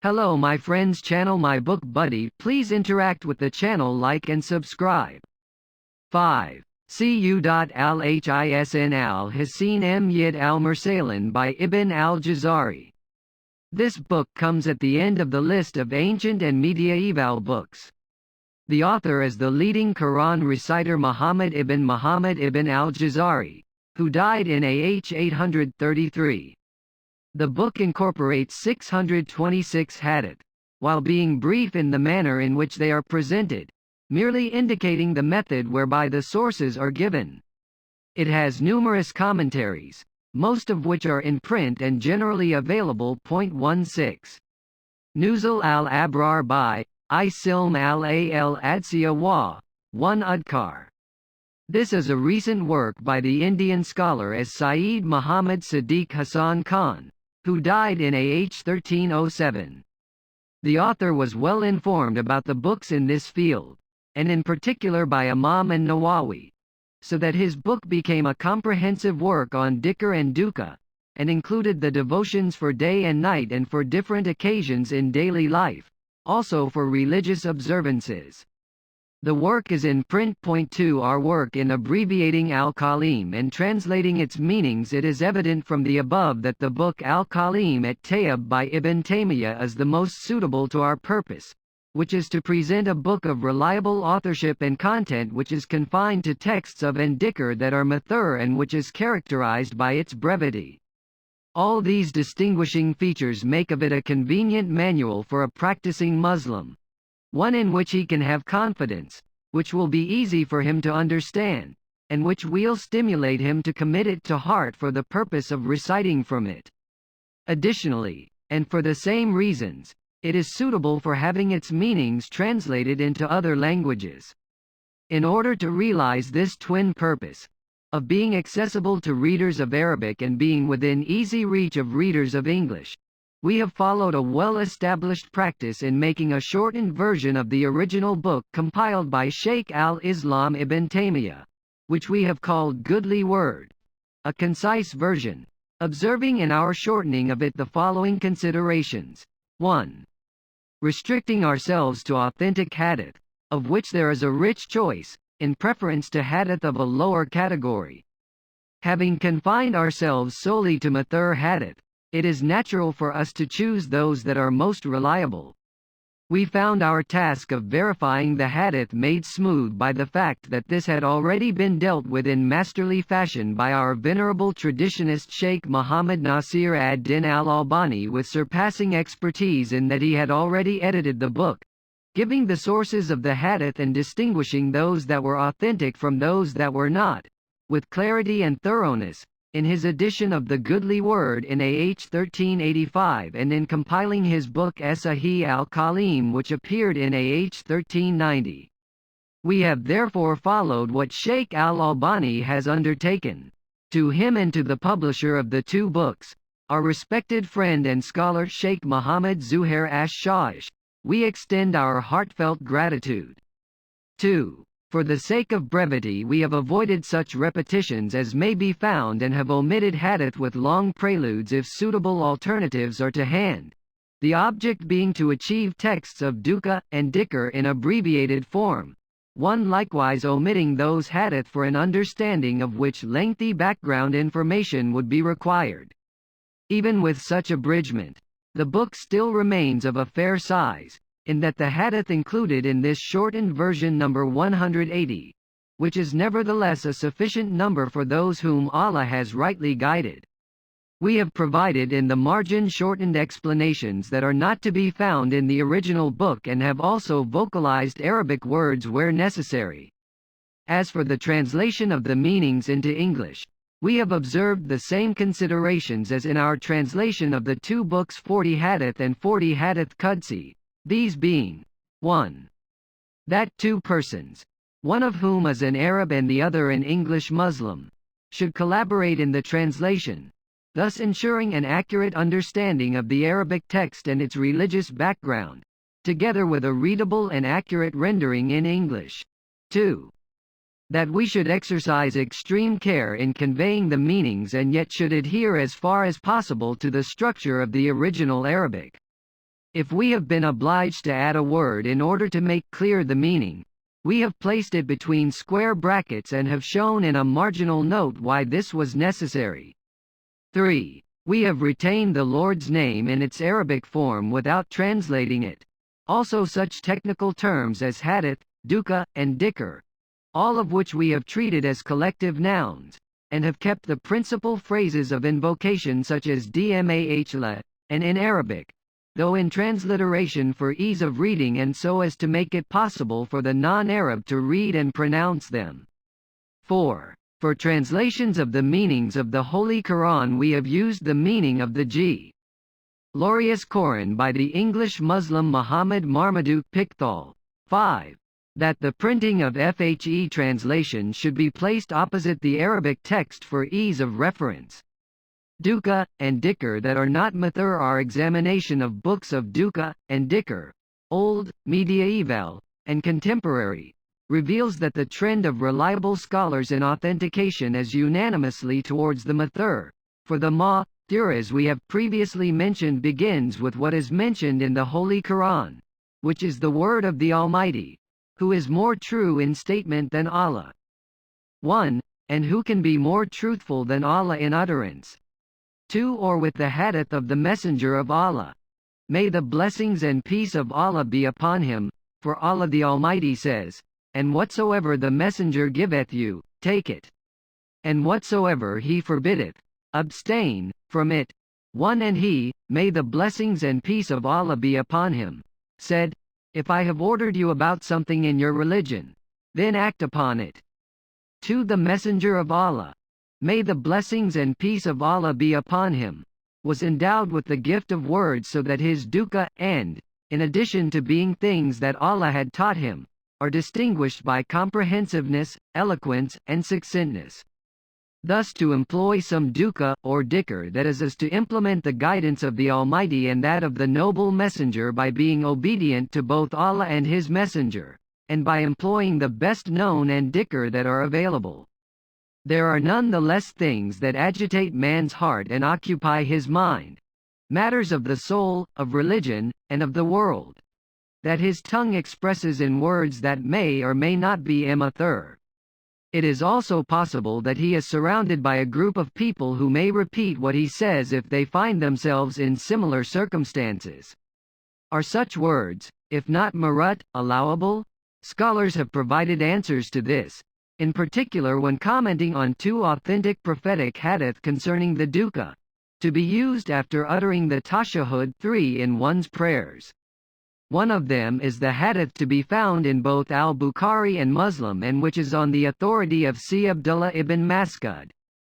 Hello my friends, channel my book buddy, please interact with the channel, like and subscribe. 5. Cu.al-Hisn al-Hassin Yid al-Mursalin by Ibn al-Jazari. This book comes at the end of the list of ancient and medieval books. The author is the leading Quran reciter Muhammad ibn al-Jazari, who died in AH 833. The book incorporates 626 hadith, while being brief in the manner in which they are presented, merely indicating the method whereby the sources are given. It has numerous commentaries, most of which are in print and generally available. 16. Nuzul al-Abrar by Silm al-Adsiya wa 1 Adhkar. This is a recent work by the Indian scholar as Sayyid Muhammad Sadiq Hasan Khan, who died in AH 1307. The author was well informed about the books in this field, and in particular by Imam al-Nawawi, so that his book became a comprehensive work on dhikr and dukkha, and included the devotions for day and night and for different occasions in daily life, also for religious observances. The work is in print. 2. Our work in abbreviating Al-Kalim and translating its meanings. It is evident from the above that the book Al-Kalim al-Tayyib by Ibn Taymiyyah is the most suitable to our purpose, which is to present a book of reliable authorship and content which is confined to texts of and dhikr that are mathur and which is characterized by its brevity. All these distinguishing features make of it a convenient manual for a practicing Muslim, one in which he can have confidence, which will be easy for him to understand, and which will stimulate him to commit it to heart for the purpose of reciting from it. Additionally, and for the same reasons, it is suitable for having its meanings translated into other languages. In order to realize this twin purpose, of being accessible to readers of Arabic and being within easy reach of readers of English, we have followed a well-established practice in making a shortened version of the original book compiled by Shaykh al-Islam ibn Taymiyyah, which we have called Goodly Word, a concise version, observing in our shortening of it the following considerations. 1. Restricting ourselves to authentic hadith, of which there is a rich choice, in preference to hadith of a lower category. Having confined ourselves solely to mathur hadith, it is natural for us to choose those that are most reliable. We found our task of verifying the hadith made smooth by the fact that this had already been dealt with in masterly fashion by our venerable traditionist Sheikh Muhammad Nasir ad-Din al-Albani with surpassing expertise in that he had already edited the book, giving the sources of the hadith and distinguishing those that were authentic from those that were not, with clarity and thoroughness, in his edition of the Goodly Word in AH 1385 and in compiling his book Sahih al-Kalim which appeared in AH 1390. We have therefore followed what Sheikh al-Albani has undertaken. To him and to the publisher of the two books, our respected friend and scholar Sheikh Muhammad Zuhair Ash-Sha'ish, we extend our heartfelt gratitude. 2. For the sake of brevity we have avoided such repetitions as may be found and have omitted hadith with long preludes if suitable alternatives are to hand, the object being to achieve texts of dukkha and dhikr in abbreviated form, one likewise omitting those hadith for an understanding of which lengthy background information would be required. Even with such abridgment, the book still remains of a fair size, in that the hadith included in this shortened version number 180, which is nevertheless a sufficient number for those whom Allah has rightly guided. We have provided in the margin shortened explanations that are not to be found in the original book and have also vocalized Arabic words where necessary. As for the translation of the meanings into English, we have observed the same considerations as in our translation of the two books 40 hadith and 40 hadith Qudsi. These being, 1. That two persons, one of whom is an Arab and the other an English Muslim, should collaborate in the translation, thus ensuring an accurate understanding of the Arabic text and its religious background, together with a readable and accurate rendering in English. 2. That we should exercise extreme care in conveying the meanings and yet should adhere as far as possible to the structure of the original Arabic. If we have been obliged to add a word in order to make clear the meaning, we have placed it between square brackets and have shown in a marginal note why this was necessary. 3. We have retained the Lord's name in its Arabic form without translating it. Also such technical terms as hadith, dukkha, and dhikr, all of which we have treated as collective nouns, and have kept the principal phrases of invocation such as dmah and in Arabic, though in transliteration for ease of reading and so as to make it possible for the non-Arab to read and pronounce them. 4. For translations of the meanings of the Holy Quran we have used the meaning of the G. Glorious Quran by the English Muslim Muhammad Marmaduke Pickthall. 5. That the printing of FHE translation should be placed opposite the Arabic text for ease of reference. Dukkha and dhikr that are not mathur. Our examination of books of dukkha and dhikr, old, medieval, and contemporary, reveals that the trend of reliable scholars in authentication is unanimously towards the mathur, for the mathur as we have previously mentioned begins with what is mentioned in the Holy Quran, which is the word of the Almighty, who is more true in statement than Allah. 1. And who can be more truthful than Allah in utterance? 2. Or with the hadith of the Messenger of Allah. May the blessings and peace of Allah be upon him, for Allah the Almighty says, and whatsoever the Messenger giveth you, take it. And whatsoever he forbiddeth, abstain from it. 1. And he, may the blessings and peace of Allah be upon him, said, if I have ordered you about something in your religion, then act upon it. 2. The Messenger of Allah, may the blessings and peace of Allah be upon him, was endowed with the gift of words so that his dukkha and, in addition to being things that Allah had taught him, are distinguished by comprehensiveness, eloquence, and succinctness. Thus to employ some dukkha or dhikr that is as to implement the guidance of the Almighty and that of the noble Messenger by being obedient to both Allah and His Messenger, and by employing the best known and dhikr that are available. There are none the less things that agitate man's heart and occupy his mind, matters of the soul, of religion, and of the world, that his tongue expresses in words that may or may not be mathur. It is also possible that he is surrounded by a group of people who may repeat what he says if they find themselves in similar circumstances. Are such words, if not marut, allowable? Scholars have provided answers to this, in particular when commenting on 2 authentic prophetic hadith concerning the dukkha, to be used after uttering the tashahhud 3 in one's prayers. One of them is the hadith to be found in both al-Bukhari and Muslim and which is on the authority of C. Abdullah ibn Mas'ud,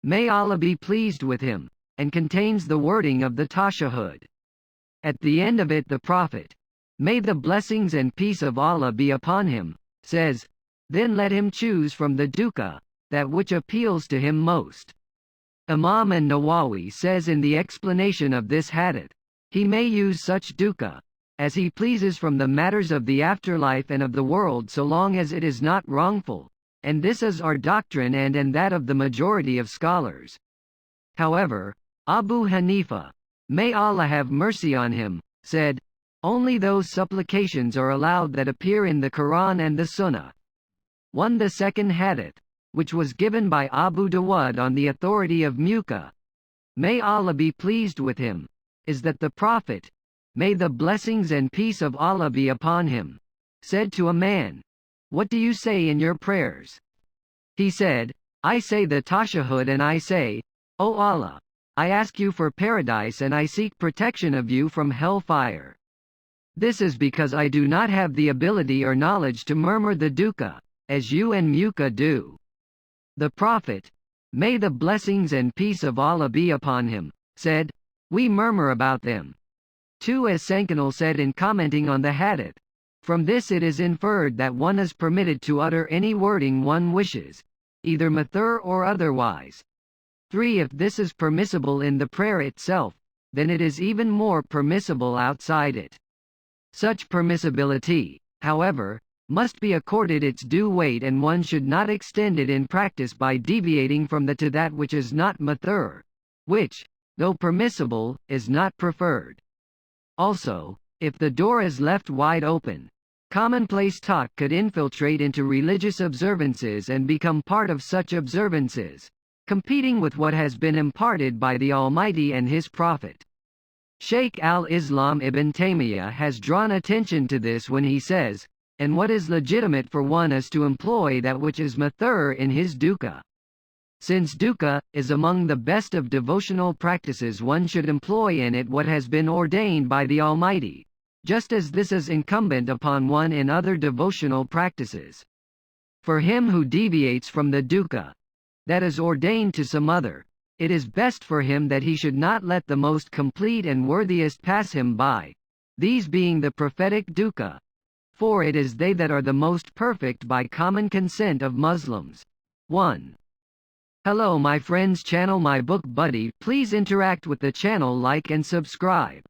may Allah be pleased with him, and contains the wording of the tashahhud. At the end of it the Prophet, may the blessings and peace of Allah be upon him, says, then let him choose from the dukkha, that which appeals to him most. Imam al-Nawawi says in the explanation of this hadith, he may use such dukkha as he pleases from the matters of the afterlife and of the world so long as it is not wrongful, and this is our doctrine and that of the majority of scholars. However, Abu Hanifa, may Allah have mercy on him, said, only those supplications are allowed that appear in the Quran and the Sunnah. 1. The second hadith, which was given by Abu Dawud on the authority of Muka, may Allah be pleased with him, is that the Prophet, may the blessings and peace of Allah be upon him, said to a man, what do you say in your prayers? He said, I say the tashahhud and I say, O Allah, I ask you for paradise and I seek protection of you from hellfire. This is because I do not have the ability or knowledge to murmur the dukkha, as you and Muka do. The Prophet, may the blessings and peace of Allah be upon him, said, we murmur about them. 2. As Sankanal said in commenting on the hadith, from this it is inferred that one is permitted to utter any wording one wishes, either mathur or otherwise. 3. If this is permissible in the prayer itself, then it is even more permissible outside it. Such permissibility, however, must be accorded its due weight and one should not extend it in practice by deviating from the to that which is not mathur, which, though permissible, is not preferred. Also, If the door is left wide open, commonplace talk could infiltrate into religious observances and become part of such observances, competing with what has been imparted by the Almighty and His Prophet. Shaykh al-Islam ibn Taymiyyah has drawn attention to this when he says, "And what is legitimate for one is to employ that which is mathur in his dukkha." Since dukkha is among the best of devotional practices, one should employ in it what has been ordained by the Almighty, just as this is incumbent upon one in other devotional practices. For him who deviates from the dukkha that is ordained to some other, it is best for him that he should not let the most complete and worthiest pass him by, these being the prophetic dukkha, for it is they that are the most perfect by common consent of Muslims. 1. Hello my friends, channel My Book Buddy. Please interact with the channel, like and subscribe.